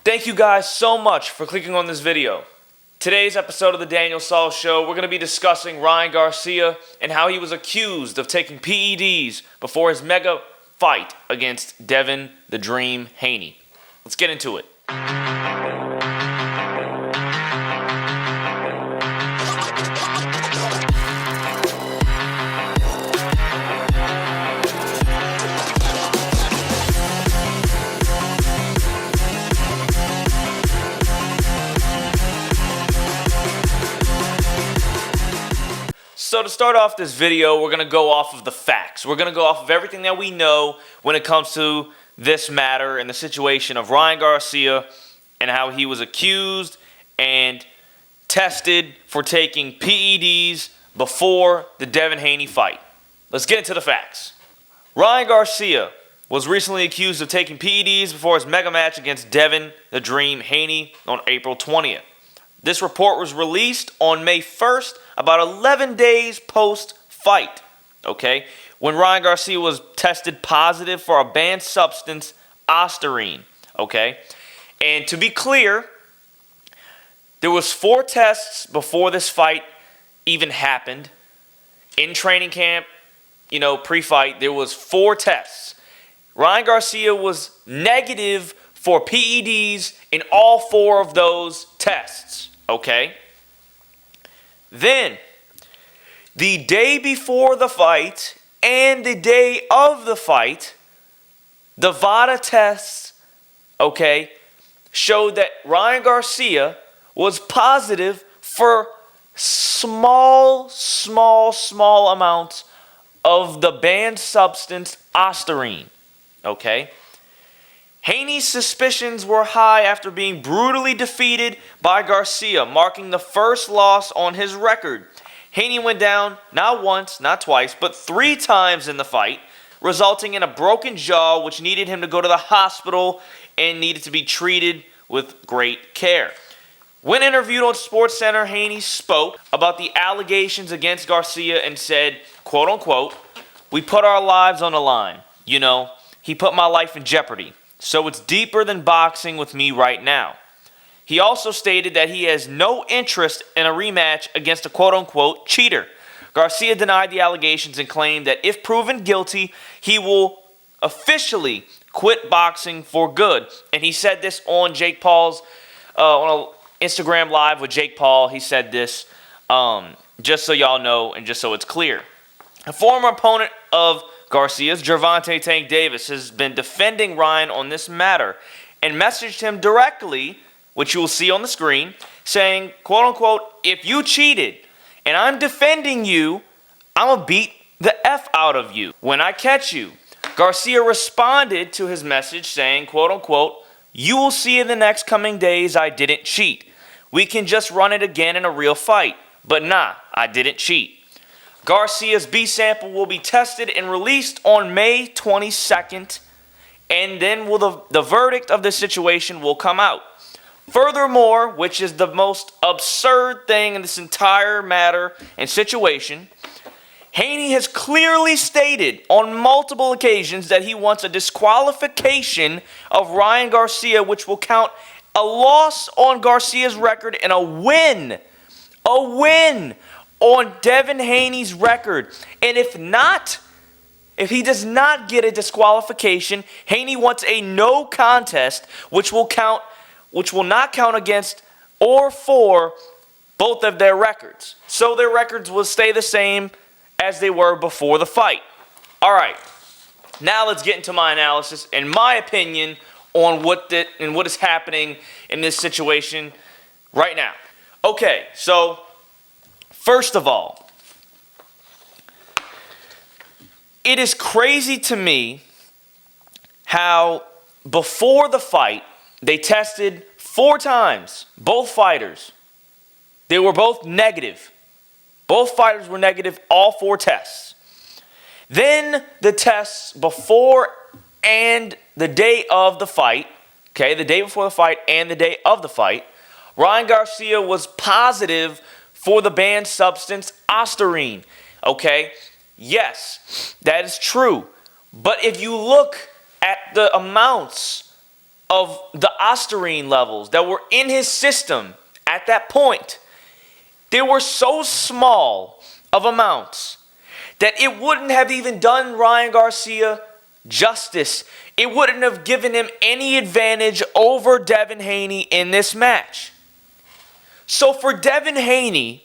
Thank you guys so much for clicking on this video. Today's episode of the Daniel Saul Show, we're going to be discussing Ryan Garcia and how he was accused of taking PEDs before his mega fight against Devin the Dream Haney. Let's get into it. So to start off this video, we're going to go off of the facts. We're going to go off of everything that we know when it comes to this matter and the situation of Ryan Garcia and how he was accused and tested for taking PEDs before the Devin Haney fight. Let's get into the facts. Ryan Garcia was recently accused of taking PEDs before his mega match against Devin the Dream Haney on April 20th. This report was released on May 1st, about 11 days post-fight, okay, when Ryan Garcia was tested positive for a banned substance, ostarine, okay? And to be clear, there was 4 tests before this fight even happened. In training camp, pre-fight, there was 4 tests. Ryan Garcia was negative for PEDs in all 4 of those tests. Okay. Then, the day before the fight and the day of the fight, the VADA tests, showed that Ryan Garcia was positive for small amounts of the banned substance ostarine. Okay. Haney's suspicions were high after being brutally defeated by Garcia, marking the first loss on his record. Haney went down not once, not twice, but 3 times in the fight, resulting in a broken jaw which needed him to go to the hospital and needed to be treated with great care. When interviewed on SportsCenter, Haney spoke about the allegations against Garcia and said, quote unquote, "We put our lives on the line. He put my life in jeopardy. So it's deeper than boxing with me right now." He also stated that he has no interest in a rematch against a quote-unquote cheater. Garcia denied the allegations and claimed that if proven guilty, he will officially quit boxing for good. And he said this on Jake Paul's, on an Instagram Live with Jake Paul. He said this, just so y'all know and just so it's clear. A former opponent of Garcia's, Gervonta Tank Davis, has been defending Ryan on this matter and messaged him directly, which you will see on the screen, saying, quote unquote, "If you cheated and I'm defending you, I'm going to beat the F out of you when I catch you." Garcia responded to his message saying, quote unquote, "You will see in the next coming days I didn't cheat. We can just run it again in a real fight. But nah, I didn't cheat." Garcia's B sample will be tested and released on May 22nd, and then the verdict of the situation will come out. Furthermore, which is the most absurd thing in this entire matter and situation, Haney has clearly stated on multiple occasions that he wants a disqualification of Ryan Garcia, which will count a loss on Garcia's record and a win on Devin Haney's record. And if he does not get a disqualification, Haney wants a no contest, which will not count against or for both of their records. So their records will stay the same as they were before the fight. All right. Now let's get into my analysis and my opinion on what is happening in this situation right now. Okay, so first of all, it is crazy to me how before the fight, they tested 4 times, both fighters. They were both negative. Both fighters were negative, all 4 tests. Then the tests before and the day of the fight, the day before the fight and the day of the fight, Ryan Garcia was positive for the banned substance ostarine. Yes, that is true. But if you look at the amounts of the ostarine levels that were in his system at that point, they were so small of amounts that it wouldn't have even done Ryan Garcia justice. It wouldn't have given him any advantage over Devin Haney in this match. So for Devin Haney,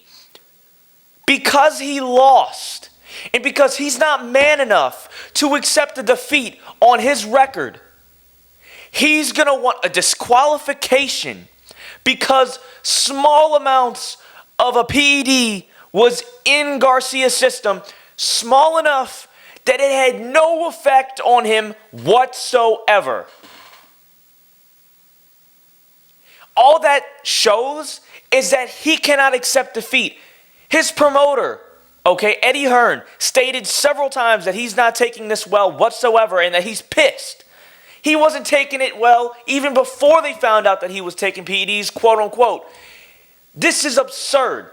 because he lost, and because he's not man enough to accept a defeat on his record, he's going to want a disqualification because small amounts of a PED was in Garcia's system, small enough that it had no effect on him whatsoever. All that shows is that he cannot accept defeat. His promoter, Eddie Hearn, stated several times that he's not taking this well whatsoever and that he's pissed. He wasn't taking it well even before they found out that he was taking PEDs, quote unquote. This is absurd.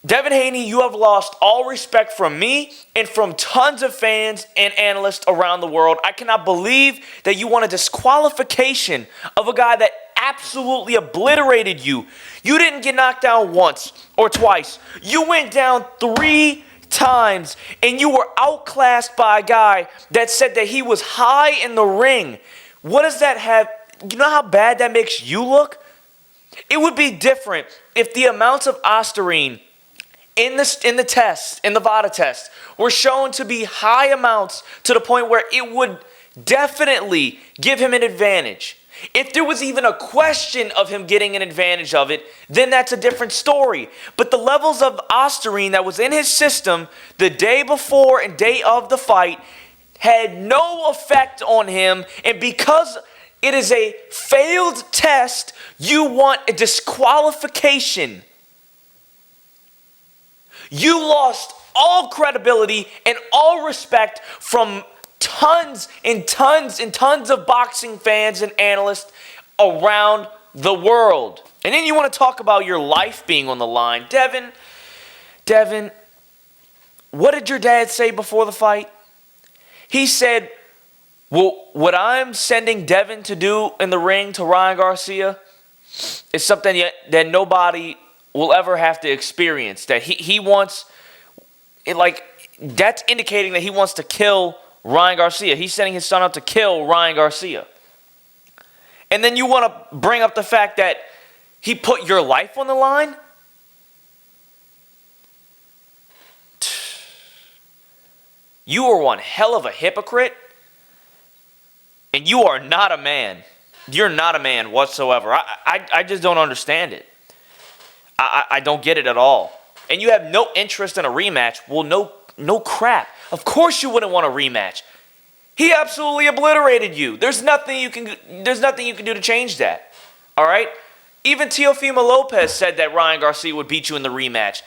Devin Haney, you have lost all respect from me and from tons of fans and analysts around the world. I cannot believe that you want a disqualification of a guy that absolutely obliterated you. You didn't get knocked down once or twice. You went down 3 times and you were outclassed by a guy that said that he was high in the ring. What does that have? You know how bad that makes you look? It would be different if the amounts of ostarine in the test, in the VADA test, were shown to be high amounts to the point where it would definitely give him an advantage. If there was even a question of him getting an advantage of it, then that's a different story. But the levels of ostarine that was in his system the day before and day of the fight had no effect on him. And because it is a failed test, you want a disqualification. You lost all credibility and all respect from tons and tons and tons of boxing fans and analysts around the world. And then you want to talk about your life being on the line. Devin, what did your dad say before the fight? He said, well, what I'm sending Devin to do in the ring to Ryan Garcia is something that nobody will ever have to experience. That he wants, that's indicating that he wants to kill Ryan Garcia. He's sending his son up to kill Ryan Garcia. And then you want to bring up the fact that he put your life on the line? You are one hell of a hypocrite. And you are not a man. You're not a man whatsoever. I just don't understand it. I don't get it at all. And you have no interest in a rematch. Well, no crap. Of course you wouldn't want a rematch. He absolutely obliterated you. There's nothing you can do to change that. All right? Even Teofimo Lopez said that Ryan Garcia would beat you in the rematch.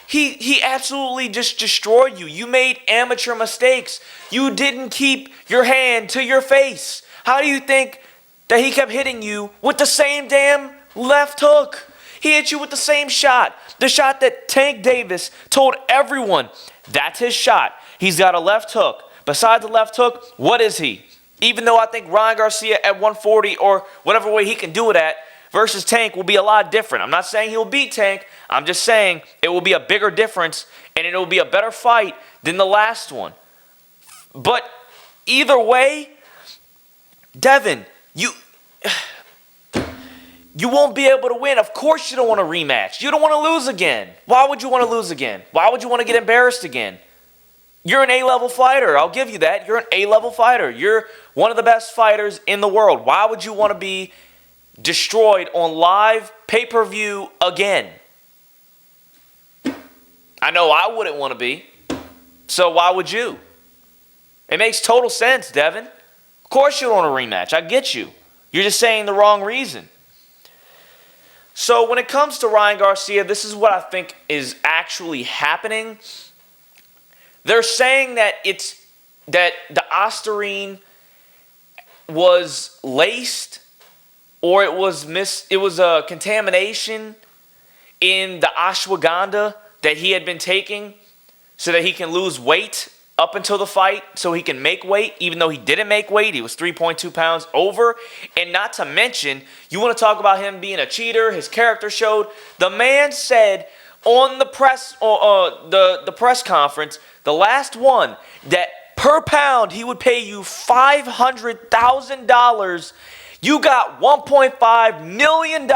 He absolutely just destroyed you. You made amateur mistakes. You didn't keep your hand to your face. How do you think that he kept hitting you with the same damn left hook? He hit you with the same shot. The shot that Tank Davis told everyone, that's his shot. He's got a left hook. Besides the left hook, what is he? Even though I think Ryan Garcia at 140 or whatever way he can do it at versus Tank will be a lot different. I'm not saying he'll beat Tank. I'm just saying it will be a bigger difference and it will be a better fight than the last one. But either way, Devin, you won't be able to win. Of course you don't want a rematch. You don't want to lose again. Why would you want to lose again? Why would you want to get embarrassed again? You're an A-level fighter. I'll give you that. You're an A-level fighter. You're one of the best fighters in the world. Why would you want to be destroyed on live pay-per-view again? I know I wouldn't want to be. So why would you? It makes total sense, Devin. Of course you don't want a rematch. I get you. You're just saying the wrong reason. So when it comes to Ryan Garcia, this is what I think is actually happening. They're saying that that the ostarine was laced or it was a contamination in the ashwagandha that he had been taking so that he can lose weight up until the fight so he can make weight, even though he didn't make weight. He was 3.2 pounds over. And not to mention, you want to talk about him being a cheater, his character showed. The man said on the press the press conference, the last one, that per pound he would pay you $500,000. You got $1.5 million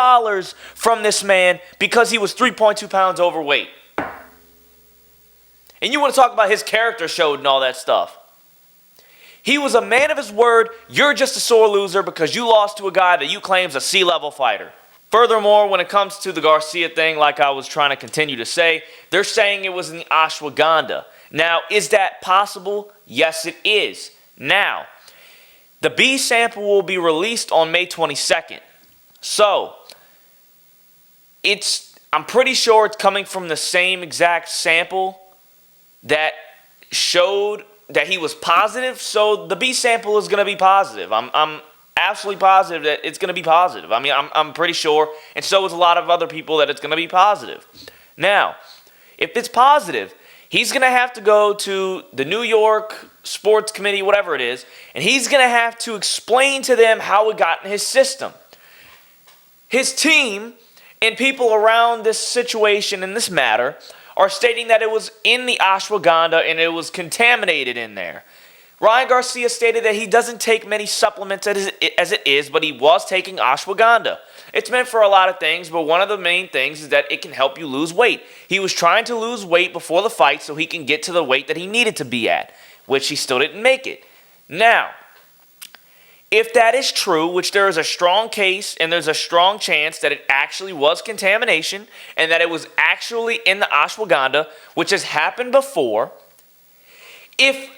from this man because he was 3.2 pounds overweight. And you want to talk about his character showed and all that stuff. He was a man of his word. You're just a sore loser because you lost to a guy that you claim is a C-level fighter. Furthermore, when it comes to the Garcia thing, like I was trying to continue to say, they're saying it was in the ashwagandha. Now, is that possible? Yes, it is. Now, the B sample will be released on May 22nd. So, I'm pretty sure it's coming from the same exact sample that showed that he was positive. So the B sample is going to be positive. I'm absolutely positive that it's going to be positive. I mean, I'm pretty sure, and so is a lot of other people, that it's going to be positive. Now, if it's positive, he's going to have to go to the New York Sports Committee, whatever it is, and he's going to have to explain to them how it got in his system. His team and people around this situation and this matter are stating that it was in the ashwagandha and it was contaminated in there. Ryan Garcia stated that he doesn't take many supplements as it is, but he was taking ashwagandha. It's meant for a lot of things, but one of the main things is that it can help you lose weight. He was trying to lose weight before the fight so he can get to the weight that he needed to be at, which he still didn't make it. Now, if that is true, which there is a strong case and there's a strong chance that it actually was contamination and that it was actually in the ashwagandha, which has happened before, if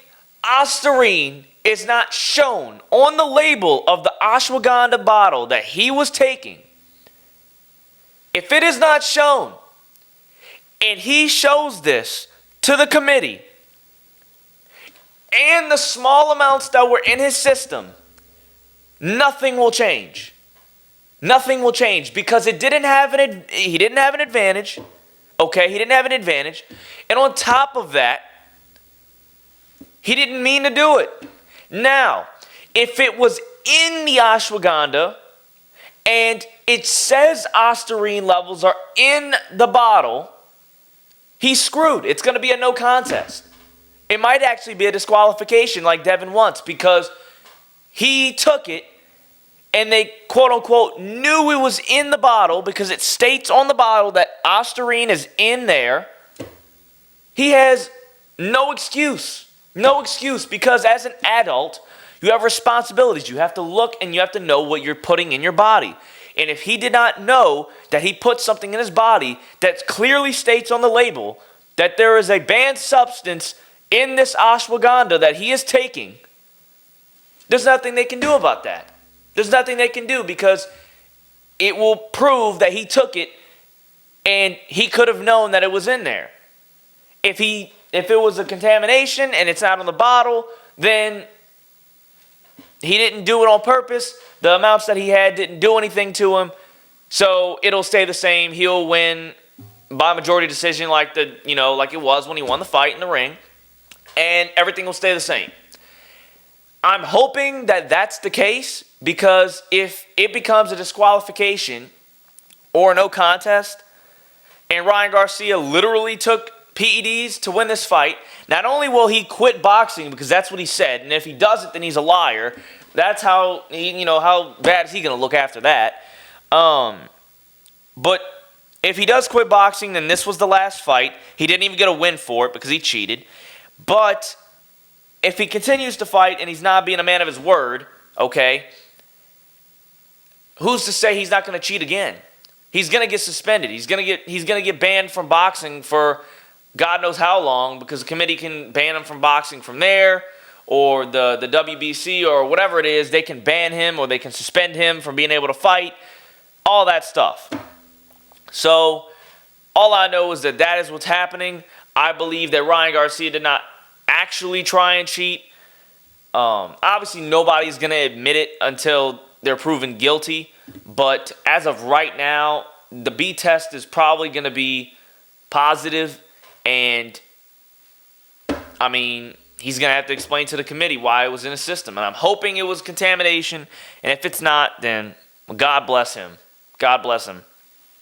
Ostarine is not shown on the label of the ashwagandha bottle that he was taking, if it is not shown and he shows this to the committee and the small amounts that were in his system, nothing will change. Nothing will change because he didn't have an advantage. Okay, he didn't have an advantage. And on top of that, he didn't mean to do it. Now, if it was in the ashwagandha and it says Ostarine levels are in the bottle, he's screwed. It's going to be a no contest. It might actually be a disqualification like Devin wants because he took it and they quote-unquote knew it was in the bottle because it states on the bottle that Ostarine is in there. He has no excuse. No excuse, because as an adult, you have responsibilities. You have to look and you have to know what you're putting in your body. And if he did not know that he put something in his body that clearly states on the label that there is a banned substance in this ashwagandha that he is taking, there's nothing they can do about that. There's nothing they can do because it will prove that he took it and he could have known that it was in there. If it was a contamination and it's not on the bottle, then he didn't do it on purpose. The amounts that he had didn't do anything to him. So it'll stay the same. He'll win by majority decision like it was when he won the fight in the ring. And everything will stay the same. I'm hoping that that's the case because if it becomes a disqualification or no contest and Ryan Garcia literally took PEDs to win this fight, not only will he quit boxing because that's what he said, and if he doesn't, then he's a liar. That's how bad is he going to look after that? But if he does quit boxing, then this was the last fight. He didn't even get a win for it because he cheated. But if he continues to fight and he's not being a man of his word, okay, who's to say he's not going to cheat again? He's going to get suspended. He's going to get banned from boxing for God knows how long because the committee can ban him from boxing from there, or the WBC or whatever it is, they can ban him or they can suspend him from being able to fight, all that stuff. So all I know is that is what's happening. I believe that Ryan Garcia did not actually try and cheat. Obviously, nobody's going to admit it until they're proven guilty. But as of right now, the B test is probably going to be positive. And, I mean, he's going to have to explain to the committee why it was in his system. And I'm hoping it was contamination. And if it's not, then God bless him. God bless him.